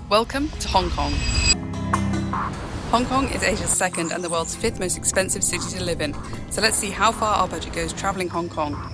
Welcome to Hong Kong. Hong Kong is Asia's second and the world's fifth most expensive city to live in, so let's see how far our budget goes travelling Hong Kong.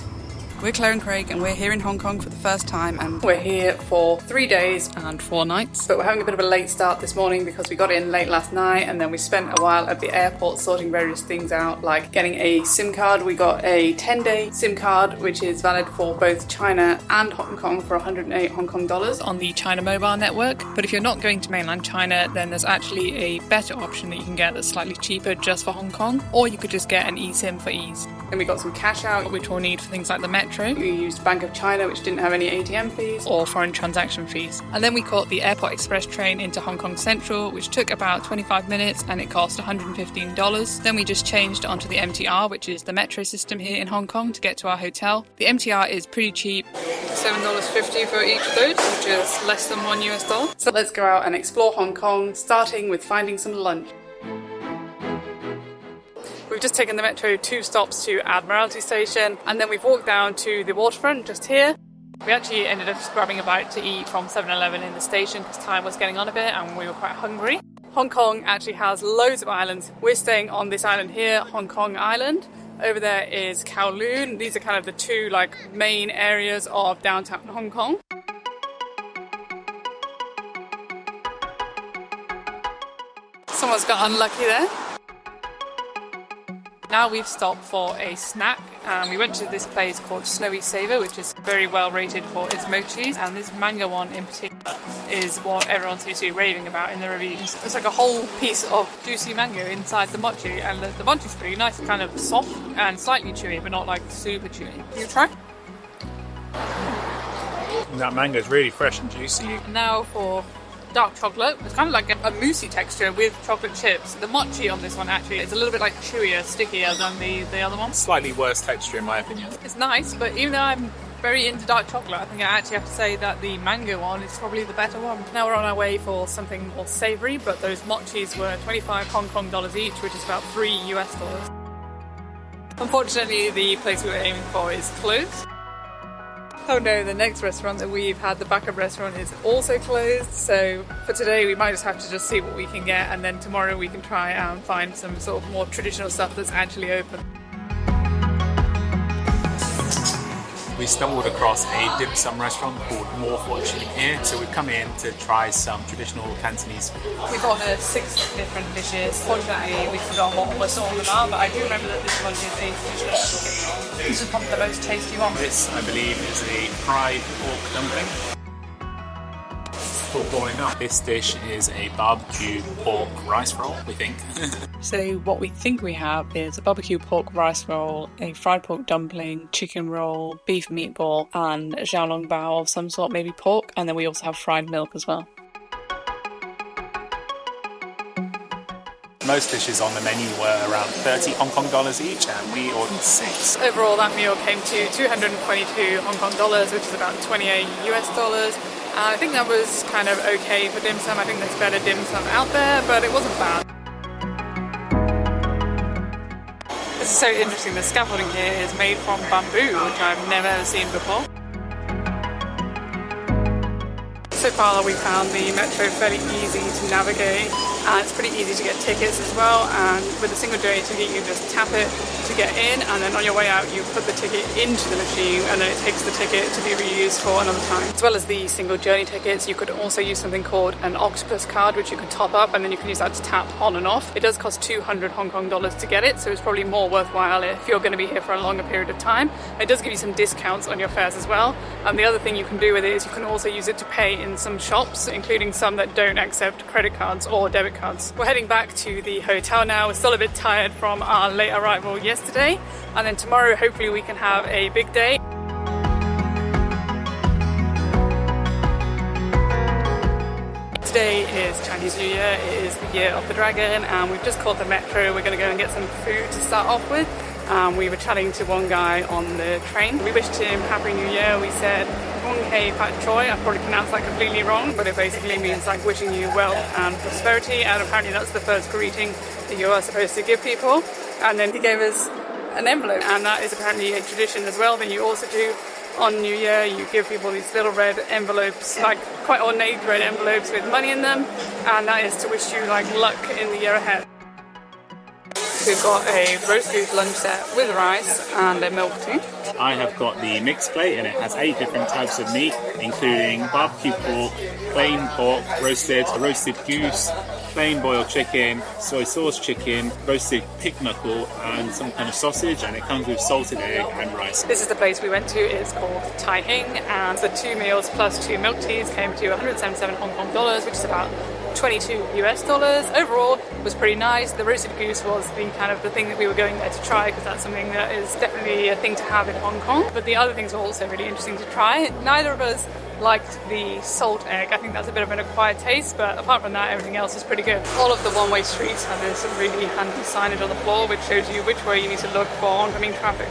We're Claire and Craig and we're here in Hong Kong for the first time, and we're here for 3 days and 4 nights. But we're having a bit of a late start this morning because we got in late last night and then we spent a while at the airport sorting various things out, like getting a SIM card. We got a 10-day SIM card which is valid for both China and Hong Kong for 108 Hong Kong dollars on the China mobile network. But if you're not going to mainland China, then there's actually a better option that you can get that's slightly cheaper just for Hong Kong, or you could just get an eSIM for ease. Then we got some cash out, which we'll need for things like the metro. We used Bank of China, which didn't have any ATM fees or foreign transaction fees. And then we caught the Airport Express train into Hong Kong Central, which took about 25 minutes and it cost $115. Then we just changed onto the MTR, which is the metro system here in Hong Kong, to get to our hotel. The MTR is pretty cheap, $7.50 for each of those, which is less than $1. So let's go out and explore Hong Kong, starting with finding some lunch. We've just taken the metro 2 stops to Admiralty Station, and then we've walked down to the waterfront just here. We actually ended up just grabbing a bite to eat from 7-Eleven in the station because time was getting on a bit and we were quite hungry. Hong Kong actually has loads of islands. We're staying on this island here, Hong Kong Island. Over there is Kowloon. These are kind of the two main areas of downtown Hong Kong. Someone's got unlucky there. Now we've stopped for a snack. We went to this place called Snowy Savour, which is very well rated for its mochis, and this mango one in particular is what everyone seems to be raving about in the reviews. It's like a whole piece of juicy mango inside the mochi, and the mochi's pretty nice, kind of soft and slightly chewy, but not super chewy. You try? That mango is really fresh and juicy. Now for dark chocolate. It's kind of like a moussey texture with chocolate chips. The mochi on this one actually is a little bit chewier, stickier than the other one. Slightly worse texture in my opinion. It's nice, but even though I'm very into dark chocolate, I think I actually have to say that the mango one is probably the better one. Now we're on our way for something more savoury, but those mochis were 25 Hong Kong dollars each, which is about $3. Unfortunately, the place we were aiming for is closed. Oh no, the next restaurant that we've had, the backup restaurant, is also closed. So for today we might just have to just see what we can get, and then tomorrow we can try and find some sort of more traditional stuff that's actually open. We stumbled across a dim sum restaurant called Morph Watching here, so we've come in to try some traditional Cantonese food. We've ordered 6 different dishes. Fortunately, we forgot what almost all of them are, but I do remember that this one is a traditional chicken roll. This is probably the most tasty one. This, I believe, is a fried pork dumpling. For boiling up. This dish is a barbecue pork rice roll, we think. So what we think we have is a barbecue pork rice roll, a fried pork dumpling, chicken roll, beef meatball, and a xiaolong bao of some sort, maybe pork, and then we also have fried milk as well. Most dishes on the menu were around 30 Hong Kong dollars each, and we ordered 6. Overall, that meal came to 222 Hong Kong dollars, which is about $28. I think that was kind of okay for dim sum. I think there's better dim sum out there, but it wasn't bad. This is so interesting. The scaffolding here is made from bamboo, which I've never ever seen before. So far we found the metro fairly easy to navigate, and it's pretty easy to get tickets as well, and with a single journey ticket you just tap it to get in, and then on your way out you put the ticket into the machine and then it takes the ticket to be reused for another time. As well as the single journey tickets, you could also use something called an octopus card, which you could top up and then you can use that to tap on and off. It does cost 200 Hong Kong dollars to get it, so it's probably more worthwhile if you're going to be here for a longer period of time. It does give you some discounts on your fares as well, and the other thing you can do with it is you can also use it to pay in some shops, including some that don't accept credit cards or debit cards. We're heading back to the hotel now. We're still a bit tired from our late arrival yesterday, and then tomorrow hopefully we can have a big day. Today is Chinese New Year. It is the year of the dragon, and we've just caught the metro. We're going to go and get some food to start off with. We were chatting to one guy on the train. We wished him Happy New Year. We said Ngong Hei Pat Choi. I probably pronounced that completely wrong, but it basically means wishing you wealth and prosperity, and apparently that's the first greeting that you are supposed to give people. And then he gave us an envelope, and that is apparently a tradition as well. Then you also do On New Year, you give people these little red envelopes, like quite ornate red envelopes with money in them, and that is to wish you like luck in the year ahead. We've got a roast goose lunch set with rice and a milk tea. I have got the mixed plate and it has 8 different types of meat, including barbecue pork, plain pork, roasted goose, plain boiled chicken, soy sauce chicken, roasted pig knuckle and some kind of sausage, and it comes with salted egg and rice. This is the place we went to. It's called Tai Hing, and the 2 meals plus 2 milk teas came to 177 Hong Kong dollars, which is about 22 US dollars. Overall, it was pretty nice. The roasted goose was the kind of the thing that we were going there to try, because that's something that is definitely a thing to have in Hong Kong. But the other things were also really interesting to try. Neither of us liked the salt egg. I think that's a bit of an acquired taste, but apart from that, everything else is pretty good. All of the one-way streets have this really handy signage on the floor which shows you which way you need to look for oncoming traffic.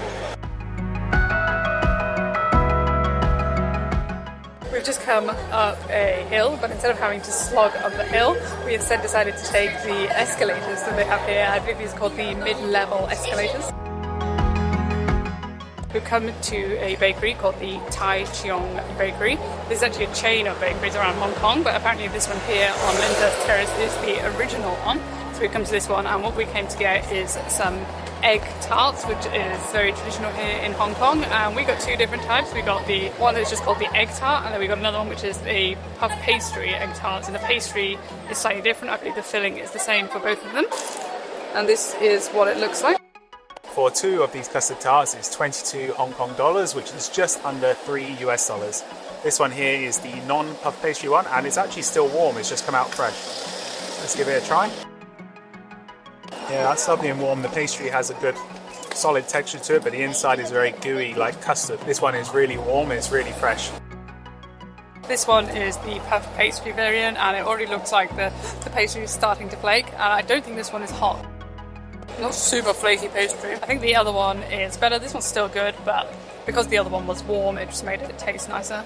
We've just come up a hill, but instead of having to slog up the hill, we instead decided to take the escalators that they have here. I believe these are called the mid-level escalators. We've come to a bakery called the Tai Cheong Bakery. This is actually a chain of bakeries around Hong Kong, but apparently this one here on Lyndhurst Terrace is the original one. So we've come to this one, and what we came to get is some egg tarts, which is very traditional here in Hong Kong. And we got 2 different types. We got the one that's just called the egg tart, and then we got another one which is a puff pastry egg tarts, and the pastry is slightly different. I believe the filling is the same for both of them. And this is what it looks like. For 2 of these custard tarts, it's 22 Hong Kong dollars, which is just under 3 US dollars. This one here is the non-puff pastry one, and it's actually still warm. It's just come out fresh. Let's give it a try. Yeah, that's lovely and warm. The pastry has a good solid texture to it, but the inside is very gooey like custard. This one is really warm, it's really fresh. This one is the puff pastry variant, and it already looks like the pastry is starting to flake, and I don't think this one is hot. Not super flaky pastry. I think the other one is better. This one's still good, but because the other one was warm, it just made it taste nicer.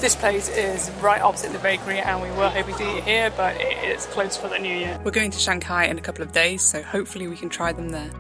This place is right opposite the bakery, and we were hoping to eat here, but it is closed for the New Year. We're going to Shanghai in a couple of days, so hopefully we can try them there.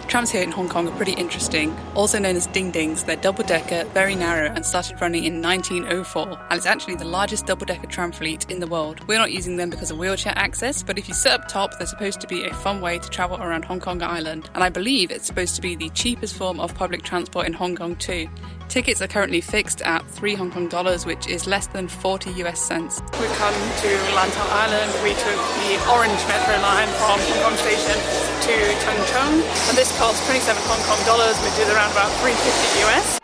Trams here in Hong Kong are pretty interesting. Also known as ding-dings, they're double-decker, very narrow, and started running in 1904, and it's actually the largest double-decker tram fleet in the world. We're not using them because of wheelchair access, but if you sit up top, they're supposed to be a fun way to travel around Hong Kong Island, and I believe it's supposed to be the cheapest form of public transport in Hong Kong too. Tickets are currently fixed at 3 Hong Kong dollars, which is less than 40 US cents. We've come to Lantau Island. We took the orange metro line from Hong Kong Station to Tung Chung, and this cost 27 Hong Kong dollars, which is around about 350 US.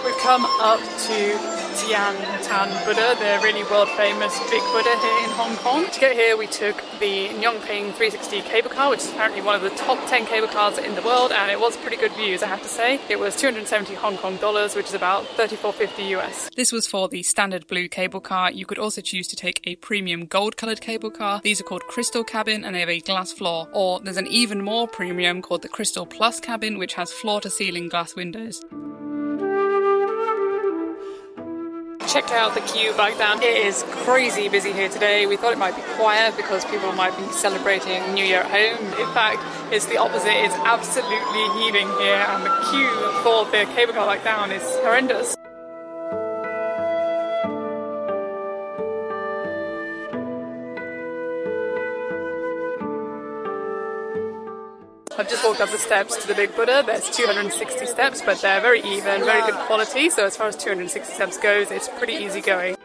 We've come up to Tian Tan Buddha, the really world famous big Buddha here in Hong Kong. To get here we took the Ngong 360 cable car, which is apparently one of the top 10 cable cars in the world, and it was pretty good views, I have to say. It was 270 Hong Kong dollars, which is about 34.50 US. This was for the standard blue cable car. You could also choose to take a premium gold coloured cable car. These are called Crystal Cabin, and they have a glass floor. Or there's an even more premium called the Crystal Plus Cabin, which has floor to ceiling glass windows. Check out the queue back down. It is crazy busy here today. We thought it might be quiet because people might be celebrating New Year at home. In fact, it's the opposite. It's absolutely heaving here, and the queue for the cable car back down is horrendous. I've just walked up the steps to the Big Buddha. There's 260 steps, but they're very even, very good quality. So as far as 260 steps goes, it's pretty easy going.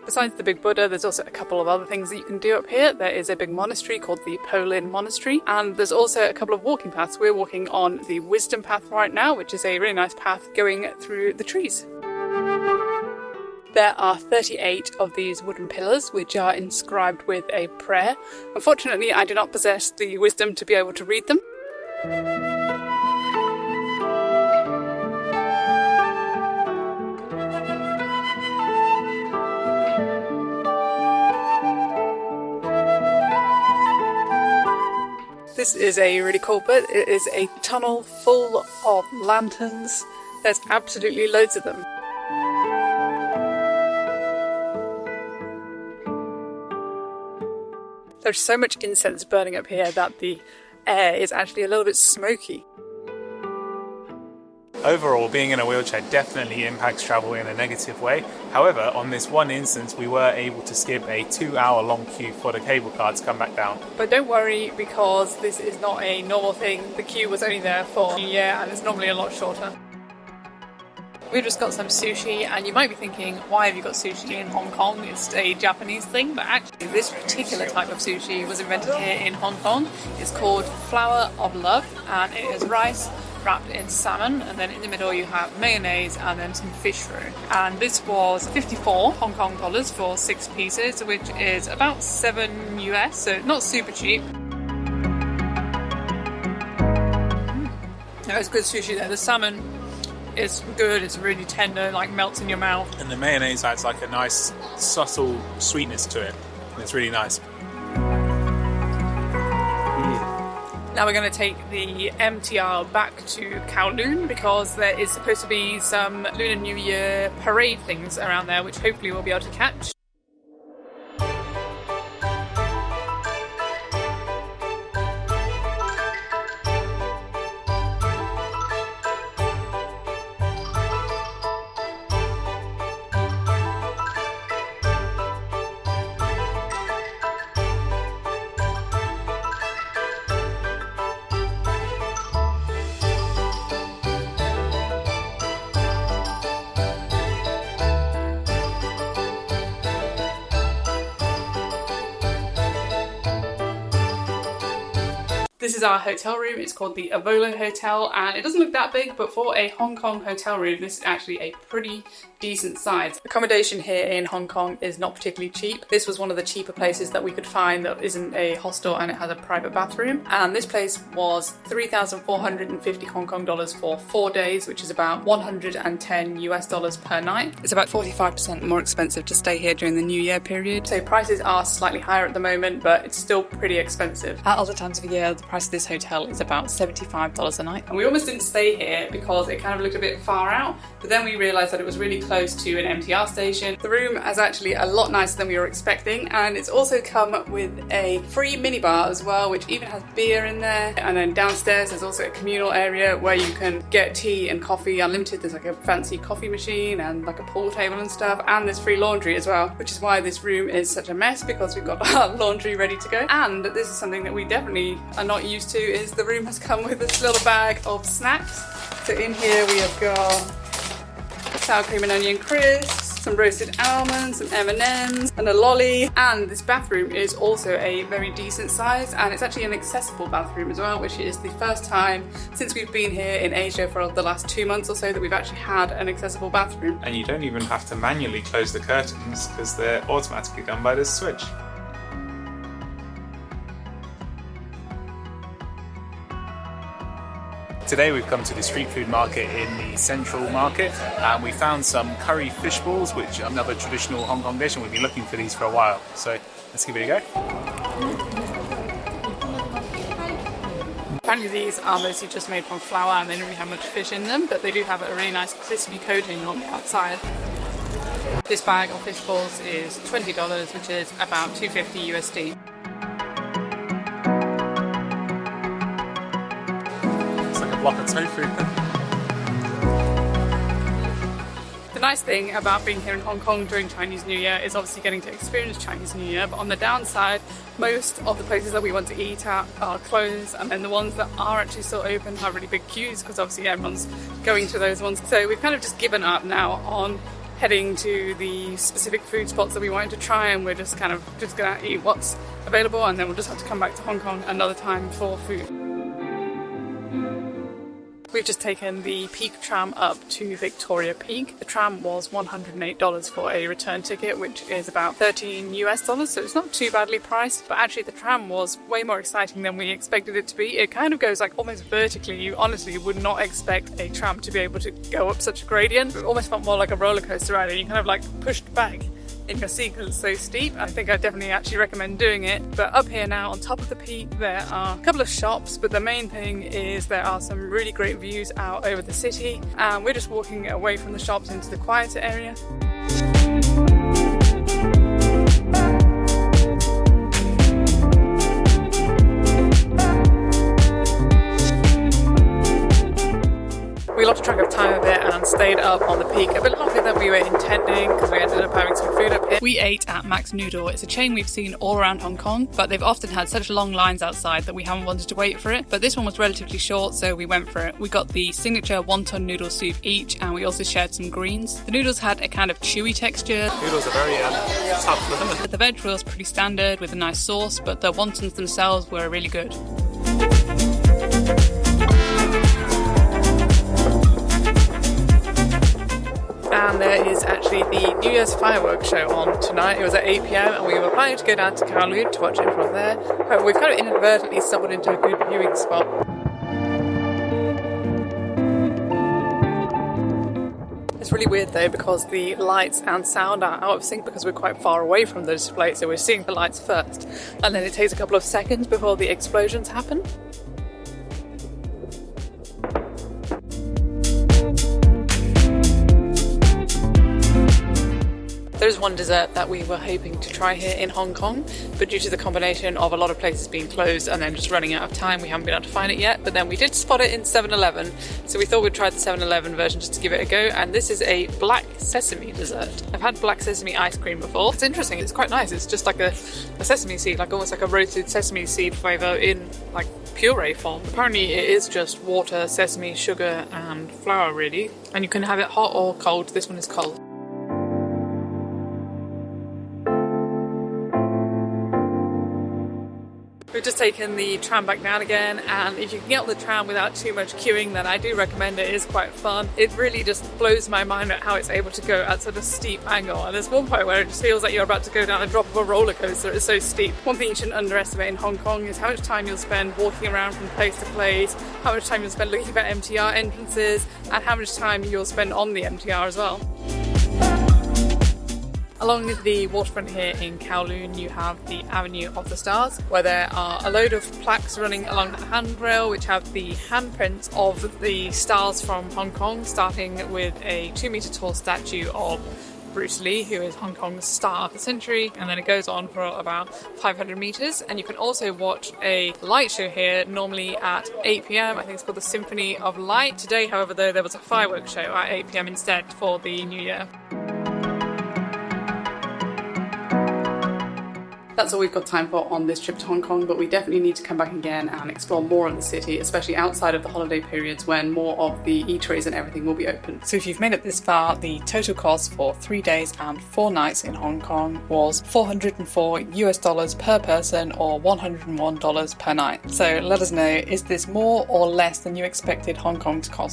Besides the Big Buddha, there's also a couple of other things that you can do up here. There is a big monastery called the Kowloon Monastery, and there's also a couple of walking paths. We're walking on the Wisdom Path right now, which is a really nice path going through the trees. There are 38 of these wooden pillars which are inscribed with a prayer. Unfortunately, I do not possess the wisdom to be able to read them. This is a really cool bit. It is a tunnel full of lanterns. There's absolutely loads of them. There's so much incense burning up here that the air is actually a little bit smoky. Overall, being in a wheelchair definitely impacts travel in a negative way. However, on this one instance, we were able to skip a 2-hour long queue for the cable car to come back down. But don't worry, because this is not a normal thing. The queue was only there for New Year and it's normally a lot shorter. We've just got some sushi, and you might be thinking, why have you got sushi in Hong Kong? It's a Japanese thing, but actually this particular type of sushi was invented here in Hong Kong. It's called Flower of Love, and it is rice wrapped in salmon, and then in the middle you have mayonnaise and then some fish roux. And this was 54 Hong Kong dollars for 6 pieces, which is about 7 US, so not super cheap. No, it's good sushi there. The salmon is good, it's really tender, like melts in your mouth. And the mayonnaise adds like a nice subtle sweetness to it. It's really nice. Now we're going to take the MTR back to Kowloon because there is supposed to be some Lunar New Year parade things around there, which hopefully we'll be able to catch. This is our hotel room. It's called the Avolo Hotel, and it doesn't look that big, but for a Hong Kong hotel room, this is actually a pretty decent size. Accommodation here in Hong Kong is not particularly cheap. This was one of the cheaper places that we could find that isn't a hostel and it has a private bathroom. And this place was 3,450 Hong Kong dollars for 4 days, which is about 110 US dollars per night. It's about 45% more expensive to stay here during the New Year period. So prices are slightly higher at the moment, but it's still pretty expensive. At other times of the year, the price of this hotel is about $75 a night. And we almost didn't stay here because it kind of looked a bit far out, but then we realised that it was really close to an MTR station. The room is actually a lot nicer than we were expecting, and it's also come with a free minibar as well, which even has beer in there. And then downstairs there's also a communal area where you can get tea and coffee unlimited. There's like a fancy coffee machine and like a pool table and stuff, and there's free laundry as well, which is why this room is such a mess, because we've got our laundry ready to go. And this is something that we definitely are not used to, is the room has come with this little bag of snacks. So in here we have got sour cream and onion crisps, some roasted almonds, some M&Ms, and a lolly. And this bathroom is also a very decent size, and it's actually an accessible bathroom as well, which is the first time since we've been here in Asia for the last 2 months or so that we've actually had an accessible bathroom. And you don't even have to manually close the curtains because they're automatically done by this switch. Today we've come to the street food market in the Central Market, and we found some curry fish balls, which are another traditional Hong Kong dish, and we've been looking for these for a while. So let's give it a go. Apparently these are mostly just made from flour and they don't really have much fish in them, but they do have a really nice crispy coating on the outside. This bag of fish balls is $20, which is about $2.50 USD. Block of tofu. The nice thing about being here in Hong Kong during Chinese New Year is obviously getting to experience Chinese New Year, but on the downside, most of the places that we want to eat at are closed, and then the ones that are actually still open have really big queues because obviously everyone's going to those ones. So we've kind of just given up now on heading to the specific food spots that we wanted to try, and we're just kind of just gonna eat what's available, and then we'll just have to come back to Hong Kong another time for food. We've just taken the Peak Tram up to Victoria Peak. The tram was $108 for a return ticket, which is about 13 US dollars, so it's not too badly priced. But actually the tram was way more exciting than we expected it to be. It kind of goes like almost vertically. You honestly would not expect a tram to be able to go up such a gradient. It almost felt more like a roller coaster ride, and you kind of like pushed back in your seat because it's so steep. I think I definitely actually recommend doing it. But up here now on top of the peak there are a couple of shops, but the main thing is there are some really great views out over the city, and we're just walking away from the shops into the quieter area. lost track of time a bit and stayed up on the peak a bit longer than we were intending because we ended up having some food up here. We ate at Max Noodle. It's a chain we've seen all around Hong Kong, but they've often had such long lines outside that we haven't wanted to wait for it. But this one was relatively short, so we went for it. We got the signature wonton noodle soup each, and we also shared some greens. The noodles had a kind of chewy texture. Noodles are very tough. The veg was pretty standard with a nice sauce, but the wontons themselves were really good. And there is actually the New Year's firework show on tonight. It was at 8 PM and we were planning to go down to Kowloon to watch it from there. However, we've kind of inadvertently stumbled into a good viewing spot. It's really weird though because the lights and sound are out of sync because we're quite far away from the display, so we're seeing the lights first and then it takes a couple of seconds before the explosions happen. There's one dessert that we were hoping to try here in Hong Kong, but due to the combination of a lot of places being closed and then just running out of time, we haven't been able to find it yet. But then we did spot it in 7-Eleven, so we thought we'd try the 7-Eleven version just to give it a go. And this is a black sesame dessert. I've had black sesame ice cream before. It's interesting, it's quite nice. It's just like a sesame seed, like almost like a roasted sesame seed flavour in like puree form. Apparently it is just water, sesame, sugar and flour really. And you can have it hot or cold. This one is cold. We've just taken the tram back down again, and if you can get on the tram without too much queuing, then I do recommend it. It is quite fun. It really just blows my mind at how it's able to go at such a steep angle, and there's one point where it just feels like you're about to go down a drop of a roller coaster. It's so steep. One thing you shouldn't underestimate in Hong Kong is how much time you'll spend walking around from place to place, how much time you'll spend looking for MTR entrances, and how much time you'll spend on the MTR as well. Along the waterfront here in Kowloon, you have the Avenue of the Stars, where there are a load of plaques running along the handrail, which have the handprints of the stars from Hong Kong, starting with a 2-metre tall statue of Bruce Lee, who is Hong Kong's star of the century, and then it goes on for about 500 metres. And you can also watch a light show here, normally at 8 PM. I think it's called the Symphony of Light. Today, however, though, there was a fireworks show at 8 PM instead for the New Year. That's all we've got time for on this trip to Hong Kong, but we definitely need to come back again and explore more of the city, especially outside of the holiday periods when more of the eateries and everything will be open. So if you've made it this far, the total cost for 3 days and 4 nights in Hong Kong was $404 per person, or $101 per night. So let us know, is this more or less than you expected Hong Kong to cost?